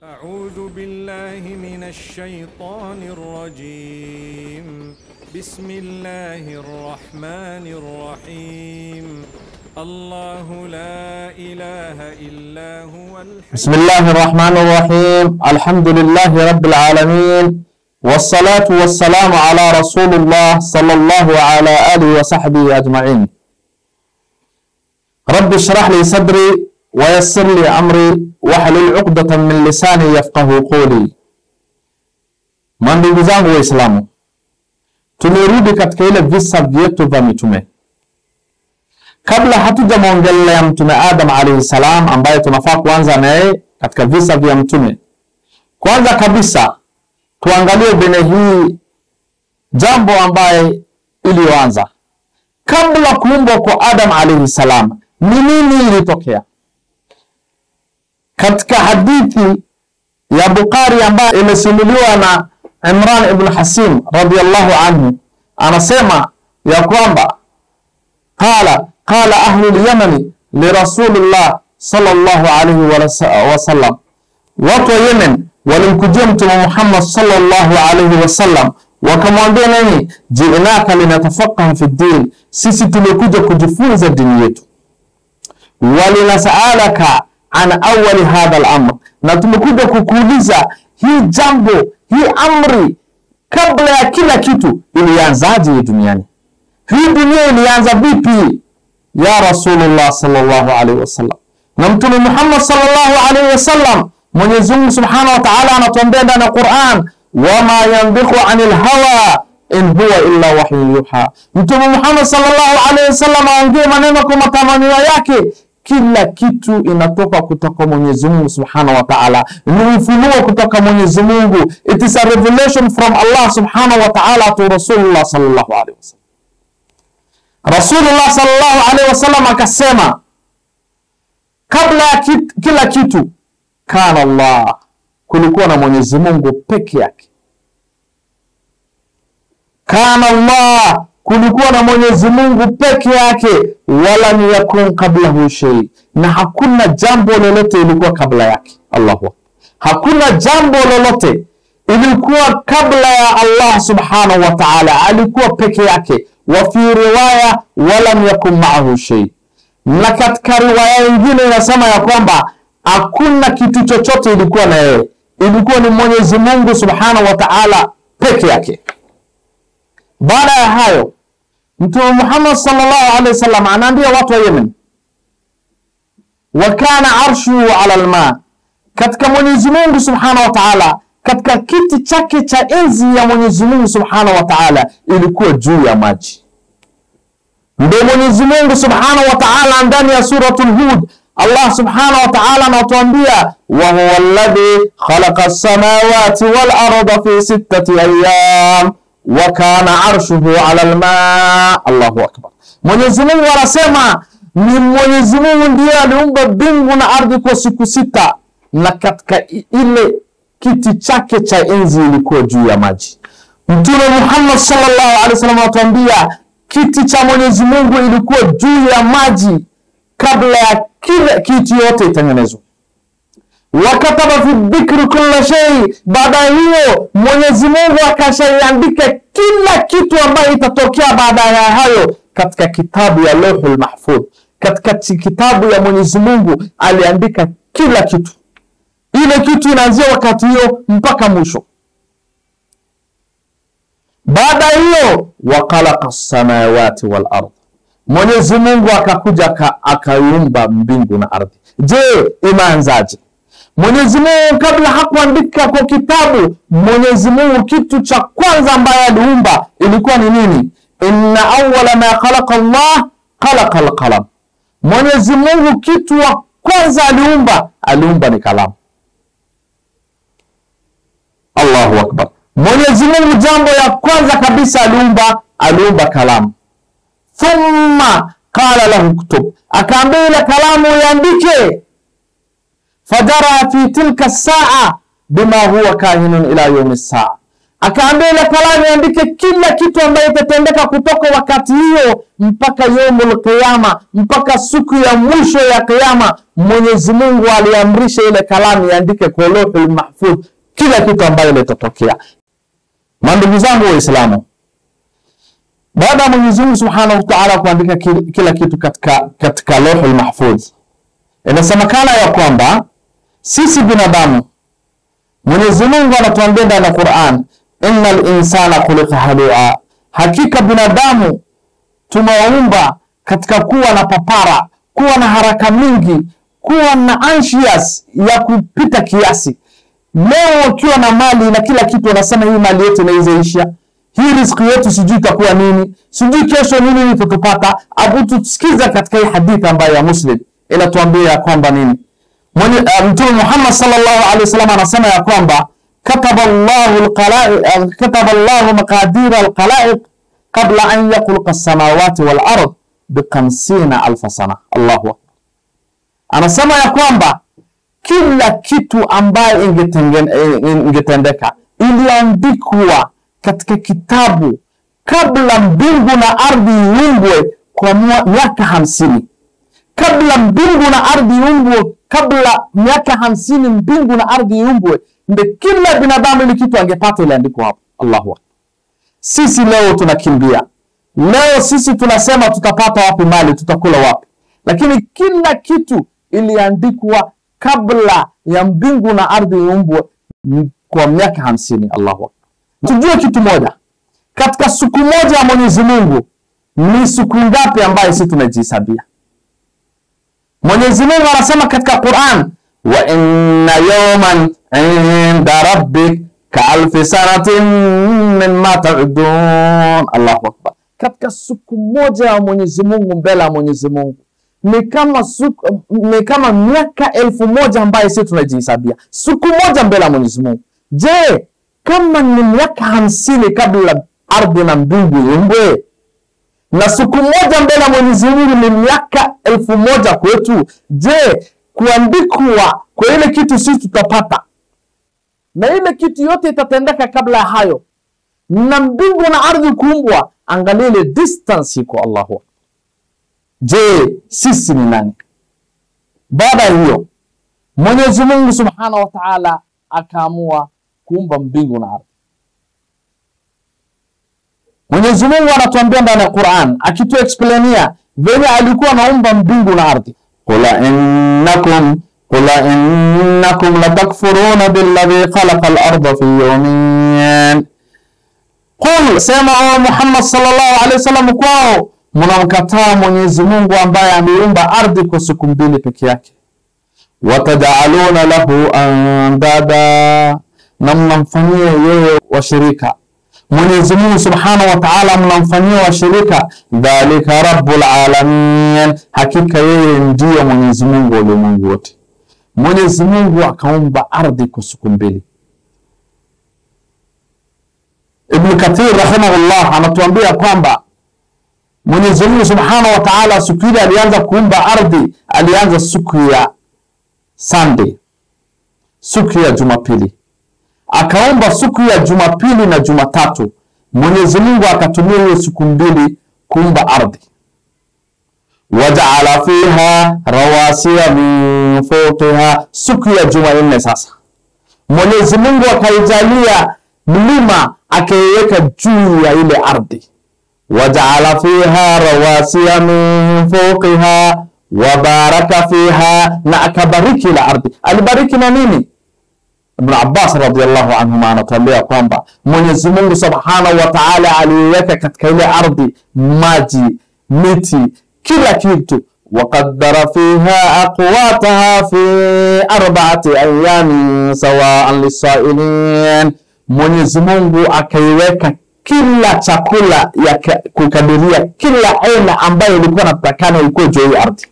أعوذ بالله من الشيطان الرجيم. بسم الله الرحمن الرحيم. الله لا إله إلا هو بسم الله الرحمن الرحيم. الحمد لله رب العالمين، والصلاة والسلام على رسول الله صلى الله على آله وصحبه أجمعين. رب اشرح لي صدري ويسر لي أمري واحلل عقدة من لساني يفقه قولي. Ndugu zangu Waislamu, tumerudi katika ile visa vyetu vya mitume. Kabla hatujamwongelea mtume Adam alayhi salam ambaye tunafaa kuanza naye katika visa vya mtume, kwanza kabisa tuangalie bene hii jambo ambaye iliyoanza kabla kuumbwa kwa Adam alayhi salam. Ni nini ilitokea? Katika hadithi ya Bukhari ambayo imesimuliwa na Imran ibn Hasim radiyallahu anhu, anasema ya kwamba qala ahlu al-Yaman li Rasulillah sallallahu alayhi wa sallam, watu wa Yemen walimkujia mtume Muhammad sallallahu alayhi wa sallam wakamwambia, nini? Ji'naka linatafaqaha fi din, sisi tumekuja kujifunza dini yetu. Walinas'alaka an awwali hadha al-amr, na tumekuja kukuuliza hii jambo, hii amri kabla ya kila kitu ilianzaje duniani? Hii dunia ilianza vipi ya Rasulullah sallallahu alaihi wasallam? Na mtume Muhammad sallallahu alaihi wasallam, Mwenyezi Mungu Subhanahu wa Ta'ala anatuambia ndani ya Qur'an, wama yanbiqu anil hawa in huwa illa wahyun yuha. Mtume Muhammad sallallahu alaihi wasallam aongea maneno kwa matamanio yake. Kila kitu inatoka kutoka Mwenyezi Mungu Subhanahu wa Ta'ala, ni ufunuo kutoka Mwenyezi Mungu. It is a revelation from Allah Subhanahu wa Ta'ala to Rasulullah sallallahu alaihi wasallam. Rasulullah sallallahu alaihi wasallam akasema, kabla ya kila kitu kana Allah, kulikuwa na Mwenyezi Mungu peke yake. Kana Allah, kulikuwa na Mwenyezi Mungu peke yake. Wala yakun qablahu shay, na hakuna jambo lolote ilikuwa kabla yake. Allahu, hakuna jambo lolote ilikuwa kabla ya Allah Subhanahu wa Ta'ala, alikuwa peke yake. Wa fi riwaya wala yakun ma'ahu shay, na katika riwaya nyingine inasema ya kwamba hakuna kitu chochote ilikuwa na yeye, ilikuwa ni Mwenyezi Mungu Subhanahu wa Ta'ala peke yake. Baada ya hayo, Mtume Muhammad sallallahu alaihi wasallam anaambia watu wa Yemen, wa kana arshuhu ala alma, katika Mwenyezi Mungu Subhanahu wa Ta'ala, katika kiti chake cha enzi ya Mwenyezi Mungu Subhanahu wa Ta'ala ilikuwa juu ya maji. Ndio Mwenyezi Mungu Subhanahu wa Ta'ala ndani ya suratul Hud, Allah Subhanahu wa Ta'ala anatuambia, wa huwa alladhi khalaqa as-samawati wal arda fi sittati ayyam wa kana arshuhu ala alma. Allahu akbar. Mwenyezi Mungu anasema ni Mwenyezi Mungu ndiye aliumba mbingu na ardhi kwa siku sita, na katika ile kiti chake cha enzi ilikuwa juu ya maji. Mtume Muhammad sallallahu alaihi wasallam anatuambia kiti cha Mwenyezi Mungu ilikuwa juu ya maji kabla ya kila kiti yote itengenezwe. Wakataba fi dhikri kulli shay, baada hiyo Mwenyezi Mungu akashaandika kila kitu ambayo itatokea baada ya hayo katika kitabu ya Lauhul Mahfudh. Katika kitabu ya Mwenyezi Mungu aliandika kila kitu. Ile kitu inaanzia wakati hiyo mpaka mwisho. Baada hiyo waqalaqa as-samawati wal ardh, Mwenyezi Mungu akakuja akaumba mbingu na ardhi. Je, imeanzaje? Mwenyezi Mungu kabla hakuandika kwa kitabu, Mwenyezi Mungu kitu cha kwanza ambaye aliumba ilikuwa ni nini? Inna awwala ma khalaqa Allah khalaqa al-qalam. Mwenyezi Mungu kitu wa kwanza aliumba ni kalamu. Allahu akbar. Mwenyezi Mungu jambo ya kwanza kabisa aliumba kalamu. Thumma qala lahu kutub, akaambia ile kalamu iandike. Fajara fi tilka saa bima huwa kahinun ila yawm as-saa, Akaambia ile kalamu iandike kila kitu ambayo itatendeka kutoka wakati hiyo mpaka yaumul qiyama, mpaka siku ya mwisho ya kiyama. Mwenyezi Mungu aliamrisha ile kalamu iandike kwa Lauhul Mahfudh kila kitu ambayo litatokea. Ndugu zangu Waislamu, baada ya Mwenyezi Mungu Subhanahu wa Ta'ala kuandika kila kitu katika Lauhul Mahfudh, inasemekana ya kwamba sisi binadamu, Mwenyezi Mungu anatuambia ndani ya Qur'an, innal insana khuliqa halua, hakika binadamu tumeumba katika kuwa na papara, kuwa na haraka mingi, kuwa na anxious ya kupita kiasi. Leo ukiwa na mali na kila kitu unasema hii mali yetu inaizaisha, hii riziki yetu sijui itakuwa nini, sijui kesho nini tutapata. Abu tusikiza katika hii hadithi ambayo ya Muslim inatuambia kwamba nini? Mtume Muhammad sallallahu alaihi wasallam anasema ya kwamba kataba Allahu maqadir al-khalaiq qabla an yakhluqa as-samawati wal ard bi 50,000 sana. Allahu akbar. Anasema ya kwamba kila kitu ambaye ingetendeka iliandikwa katika kitabu kabla mbingu na ardhi iumbwe kwa miaka 50. Kabla mbingu na ardhi iumbwe, kabla miaka 50 mbingu na ardhi iumbwe, ndio kila binadamu ile kitu angepata iliandikwa hapo. Allahu akbar. Sisi leo tunakimbia. Leo sisi tunasema tutapata wapi mali, tutakula wapi? Lakini kila kitu iliandikwa kabla ya mbingu na ardhi iumbwe kwa miaka 50. Allahu akbar. Tujue kitu moja, katika siku moja ya Mwenyezi Mungu ni siku ngapi ambayo sisi tunajihesabia? Mwenyezi Mungu anasema katika Qur'an, wa inna yawman 'inda rabbik ka'alfi sanatin mimma ta'udun. Allahu akbar. Katika siku moja ya Mwenyezi Mungu, mbele ya Mwenyezi Mungu ni kama miaka 1000 ambayo sisi tunajihesabia. Siku moja mbele ya Mwenyezi Mungu. Je, kama ni miaka 50 kabla ardhi na mbingu iumbwe, na siku moja mbele ya Mwenyezi Mungu ni miaka 1000 kwetu, je, kuandikwa kwa ile kitu sisi tutapata na ile kitu yote itatendeka kabla ya hayo na mbingu na ardhi kuumbwa, angalia ile distance iko. Allahu. Je, sisi ni nani? Baada hiyo Mwenyezi Mungu Subhanahu wa Ta'ala akaamua kuumba mbingu na ardhi. Mwenyezi Mungu anatuambia ndani ya Qur'an akituexplainia vile alikuwa anaumba mbingu na ardhi. Qula innakum latakfuruna billadhi khalaqa al-ardha fi yawmin. Qul, sema Muhammad sallallahu alaihi wasallam kwao, mnamkataa Mwenyezi Mungu ambaye ameumba ardhi kwa siku 2 peke yake. Wataj'aluna lahu andada, na mnamfanyia yeye washirika. Mwenyezi Mungu Subhanahu wa Ta'ala mnamfanyia washirika. Dhalika rabbul alamin, hakika yeye ndiye Mwenyezi Mungu wa ulimwengu wote. Mwenyezi Mungu akaumba ardhi kwa siku 2. Ibn Kathir rahimahullah anatuambia kwamba Mwenyezi Mungu Subhanahu wa Ta'ala siku ile alianza kuumba ardhi, alianza siku ya Sunday, siku ya Jumapili. Akaumba siku ya Jumapili na Jumatatu. Mwenyezi Mungu akatumia hiyo siku 2 kuumba ardhi. Waja'ala fiha rawasiya min fawqiha, siku ya Jumanne sasa Mwenyezi Mungu akaijalia mlima akaiweka juu ya ile ardhi. Waja'ala fiha rawasiya min fawqiha wa baraka fiha, na akabariki ile ardhi. Alibariki na nini? Ibn Abbas radhiyallahu anhu anatuambia kwamba Mwenyezi Mungu Subhanahu wa Ta'ala aliweka katika ile ardhi maji, miti, kila kitu. Waqaddara fiha aqwataha fi 4 ayamin sawa'an lis-sa'ilin. Mwenyezi Mungu akaiweka kila chakula ya kukadiria kila aina ambayo ilikuwa inatakana iko juu ya ardhi.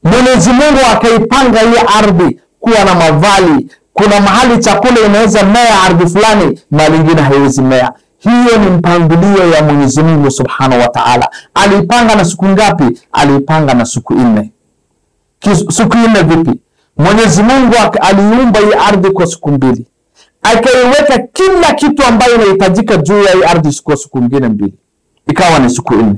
Mwenyezi Mungu akaipanga hii ardhi kuwa na mavali. Kuna mahali chakula inaweza mea ardhi fulani, mahali nyingine haiwezi mea. Hiyo ni mpangilio ya Mwenyezi Mungu Subhanahu wa Ta'ala. Alipanga na siku ngapi? Alipanga na siku 4. Siku 4 vipi? Mwenyezi Mungu aliumba hii ardhi kwa siku 2. akaiweka kila kitu ambayo inahitajika juu ya ardhi siku nyingine 2, ikawa ni siku 4.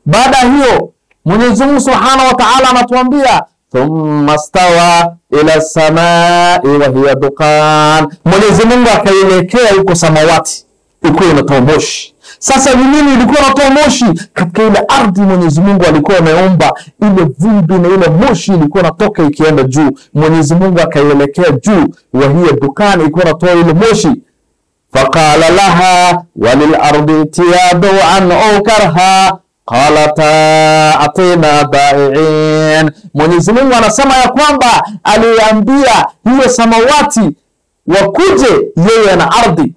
Baada hiyo Mwenyezi Mungu Subhanahu wa Ta'ala anatuambia thumma stawa ila samai wa hiya dukan. Mwenyezi Mungu akaelekea huko samawati, ilikuwa inatoa moshi. Sasa ni nini ilikuwa inatoa moshi? Katika ile ardhi Mwenyezi Mungu alikuwa ameumba ile vumbi na ile moshi ilikuwa inatoka ikienda juu. Mwenyezi Mungu akaelekea juu, wa hiya dukan, ilikuwa inatoa ile moshi. Faqala laha walil ardi tiyadu an ukarha qalata atina da'iin. Mwenyezi Mungu anasema ya kwamba aliambia hiyo samawati wakuje yeye na ardhi,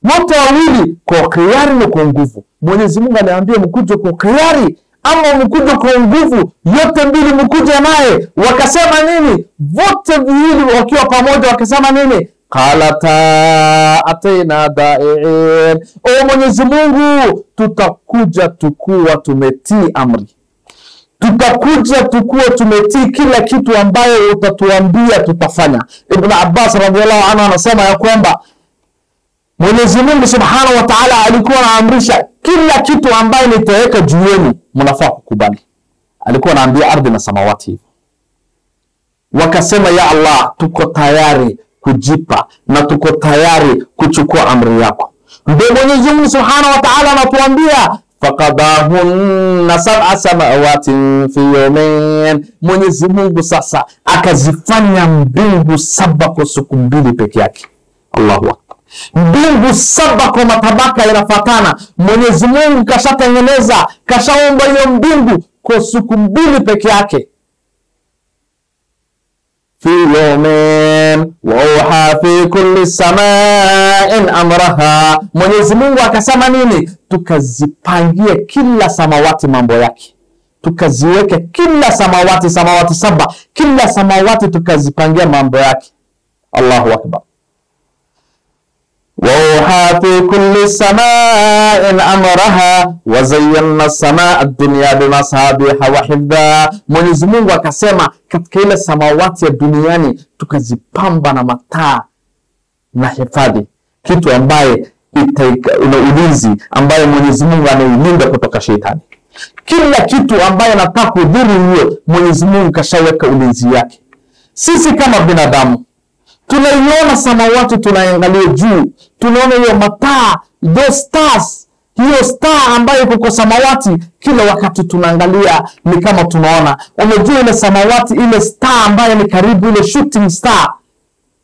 wote wawili kwa khiari na kwa nguvu. Mwenyezi Mungu aliambia mkuje kwa khiari ama mkuje kwa nguvu, yote mbili mkuje naye. Wakasema nini? Wote viwili wakiwa pamoja wakasema nini? Qalata atina da'iin. O Mwenyezi Mungu, tutakuja tukuwa tumetii amri, tutakuja tukuwa tumetii kila kitu ambayo utatuambia tutafanya. Ibn Abbas radhiyallahu anhu anasema ya kwamba Mwenyezi Mungu Subhanahu wa Ta'ala alikuwa anaamrisha kila kitu ambayo nitaweka juu yenu mnafaa kukubali. Alikuwa anaambia ardhi na samawati hivyo. Wakasema ya Allah, tuko tayari kujipa na tuko tayari kuchukua amri yako. Ndio Mwenyezi Mungu Subhanahu wa Ta'ala anatuambia faqadahunna sab'a samawatin fi yawmayn. Mwenyezi Mungu sasa akazifanya mbingu 7 kwa siku 2 peke yake. Allahu Akbar. Mbingu 7 kwa matabaka yanafuatana. Mwenyezi Mungu kashatengeneza, kashaumba hiyo mbingu kwa siku 2 peke yake. في يوم وأوحى في كل سماء أمرها. Mwenyezi Mungu akasema nini? Tukazipangie kila samawati mambo yake, tukaziweke kila samawati 7, kila samawati tukazipangia mambo yake. Allahu Akbar. وَأَوْحَى فِي كُلِّ سَمَاءٍ أَمْرَهَا وَزَيَّنَّا السَّمَاءَ الدُّنْيَا بِمَصَابِيحَ وَحِفْظًا. Mwenyezi Mungu akasema katika ile samawati ya duniani tukazipamba na mataa na hifadhi, kitu ambaye ina ulinzi, ambaye Mwenyezi Mungu anailinda kutoka shetani. Kila kitu ambaye anataka kudhuru hiyo Mwenyezi Mungu kashaweka ulinzi yake. Sisi kama binadamu tunaiona samawati, tunaangalia juu, tunaona hiyo mataa, those stars, hiyo star ambayo iko kwa samawati, kila wakati tunaangalia ni kama tunaona. Unajua ile samawati, ile star ambayo ni karibu, ile shooting star,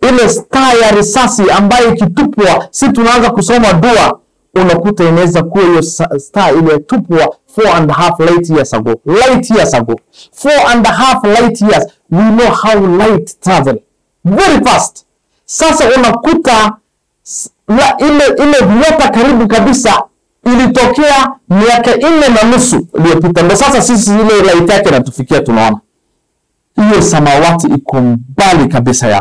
ile star ya risasi ambayo ikitupwa si tunaanza kusoma dua, unakuta inaweza kuwa hiyo star ile tupwa 4.5 light years ago. 4.5 light years. We know how light travel very fast. Sasa unakuta ile nyota karibu kabisa ilitokea miaka 4.5 iliyopita. Ndio sasa sisi ile light yake inatufikia, tunaona hiyo samawati iko mbali kabisa ya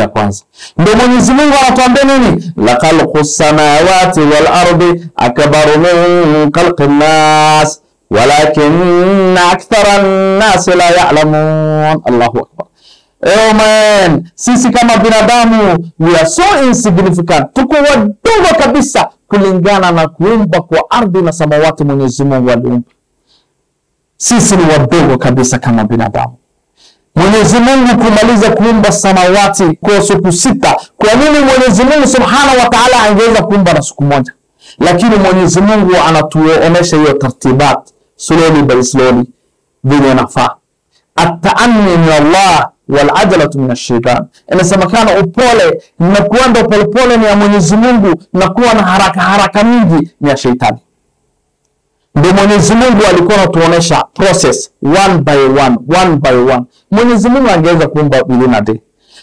kwanza. Ndio Mwenyezi Mungu anatuambia nini? La khalqus samawati wal ardi akbaru min khalqin nas walakinna aktharan nas la ya'lamun. Allahu Akbar. Oh man, sisi kama binadamu we are so insignificant, tuko wadogo kabisa kulingana na kuumba kwa ardhi na samawati Mwenyezi Mungu aliumba. Sisi ni wadogo kabisa kama binadamu. Mwenyezi Mungu kumaliza kuumba samawati kwa siku 6. Kwa nini Mwenyezi Mungu Subhanahu wa Ta'ala angeweza kuumba na siku moja? Lakini Mwenyezi Mungu anatuonesha hiyo tartibat, slowly by slowly, vile nafaa. At-ta'anni min Allah wal ajalatu min ash-shaytan. Inasemekana upole na kuenda polepole ni ya Mwenyezi Mungu, na kuwa na haraka mingi ni ya shetani. Ndio Mwenyezi Mungu alikuwa anatuonesha process one by one. Mwenyezi Mungu angeweza kuumba within a day.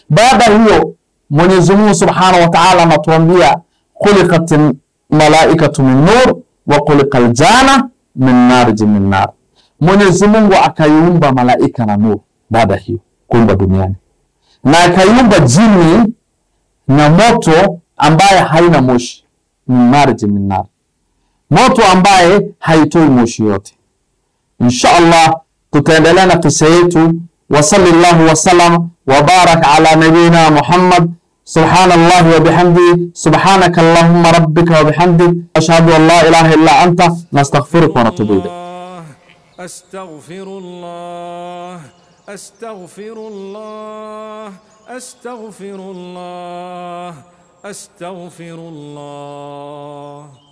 Baada hiyo Mwenyezi Mungu Subhanahu wa Ta'ala anatuambia khuliqatil malaikatu min nur wa khuliqal janna min nar. Mwenyezi Mungu akaiumba malaika na nuru baada hiyo kuumba duniani, na akaiumba jini na moto ambaye haina moshi, min nar, moto ambaye haitoi moshi yote. Inshallah tutaendelea na kisa yetu. Wa sallallahu wa sallam wa barak ala nabina Muhammad سبحان الله وبحمده سبحانك اللهم ربك وبحمدك أشهد أن لا إله إلا أنت نستغفرك ونتوب إليك. أستغفر الله أستغفر الله أستغفر الله أستغفر الله.